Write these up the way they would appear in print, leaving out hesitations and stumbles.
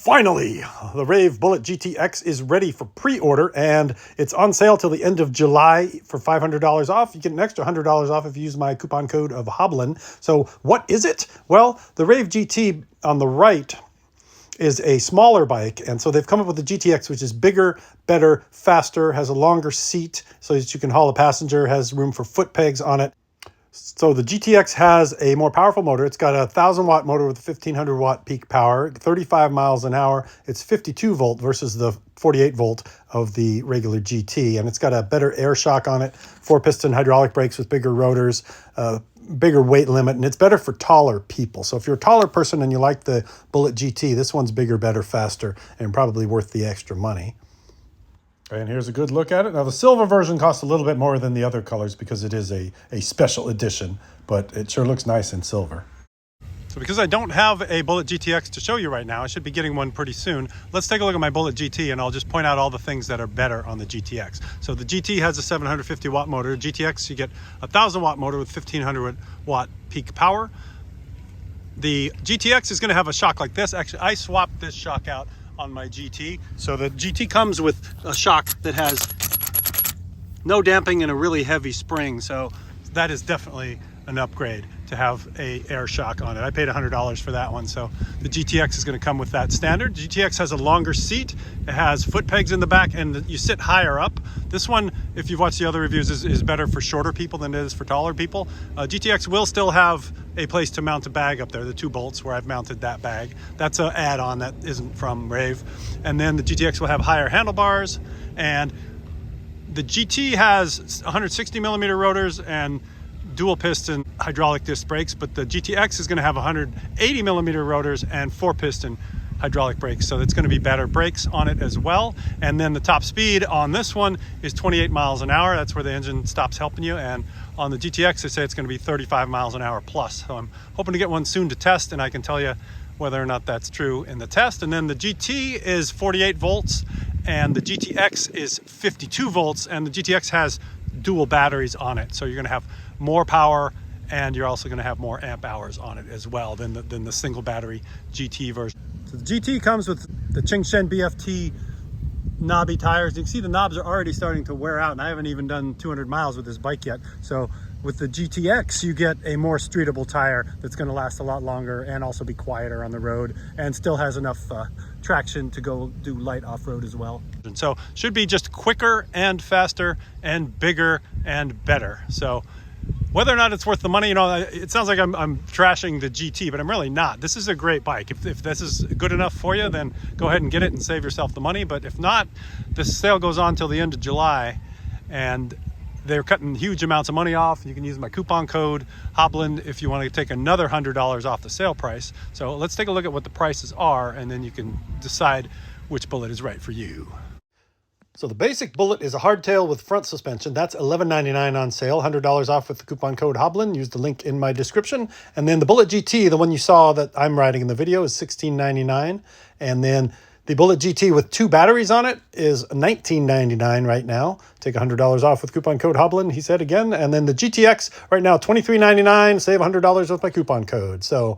Finally, the Rave Bullet GTX is ready for pre-order, and it's on sale till the end of July for $500 off. You get an extra $100 off if you use my coupon code of Hoblin. So what is it? Well, the Rave GT on the right is a smaller bike, and so they've come up with the GTX, which is bigger, better, faster, has a longer seat so that you can haul a passenger, has room for foot pegs on it. So the GTX has a more powerful motor. It's got a 1,000-watt motor with 1,500-watt peak power, 35 miles an hour. It's 52-volt versus the 48-volt of the regular GT. And it's got a better air shock on it, 4-piston hydraulic brakes with bigger rotors, bigger weight limit, and it's better for taller people. So if you're a taller person and you like the Bullet GT, this one's bigger, better, faster, and probably worth the extra money. And here's a good look at it. Now, the silver version costs a little bit more than the other colors because it is a special edition, but it sure looks nice in silver. So because I don't have a Bullet GTX to show you right now, I should be getting one pretty soon. Let's take a look at my Bullet GT, and I'll just point out all the things that are better on the GTX. So the GT has a 750-watt motor. GTX, you get a 1,000-watt motor with 1,500-watt peak power. The GTX is going to have a shock like this. Actually, I swapped this shock out on my GT. So the GT comes with a shock that has no damping and a really heavy spring. So that is definitely an upgrade to have a air shock on it. I paid $100 for that one. So the GTX is going to come with that standard. GTX has a longer seat. It has foot pegs in the back and you sit higher up. This one, if you've watched the other reviews, is better for shorter people than it is for taller people. GTX will still have a place to mount a bag up there, the 2 bolts where I've mounted that bag. That's an add-on that isn't from Rave. And then the GTX will have higher handlebars, and the GT has 160 millimeter rotors and dual piston hydraulic disc brakes, but the GTX is going to have 180 millimeter rotors and 4-piston hydraulic brakes, so it's going to be better brakes on it as well. And then the top speed on this one is 28 miles an hour. That's where the engine stops helping you. And on the GTX, they say it's going to be 35 miles an hour plus. So I'm hoping to get one soon to test, and I can tell you whether or not that's true in the test. And then the GT is 48 volts and the GTX is 52 volts, and the GTX has dual batteries on it, so you're going to have more power, and you're also going to have more amp hours on it as well than the single battery GT version. So the GT comes with the Qingshen BFT knobby tires. You can see the knobs are already starting to wear out, and I haven't even done 200 miles with this bike yet. So with the GTX, you get a more streetable tire that's going to last a lot longer and also be quieter on the road, and still has enough traction to go do light off-road as well. And so should be just quicker and faster and bigger and better. So whether or not it's worth the money, it sounds like I'm trashing the GT, but I'm really not. This is a great bike. If this is good enough for you, then go ahead and get it and save yourself the money. But if not, this sale goes on till the end of July, and they're cutting huge amounts of money off. You can use my coupon code Hoblin if you want to take another $100 off the sale price. So let's take a look at what the prices are, and then you can decide which Bullet is right for you. So the basic Bullet is a hardtail with front suspension. That's $11.99 on sale, $100 off with the coupon code Hoblin. Use the link in my description. And then the Bullet GT, the one you saw that I'm riding in the video, is $16.99. And then the Bullet GT with 2 batteries on it is $19.99 right now. Take $100 off with coupon code Hoblin, he said again. And then the GTX right now, $23.99. Save $100 with my coupon code. So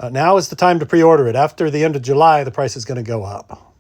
now is the time to pre-order it. After the end of July, the price is going to go up.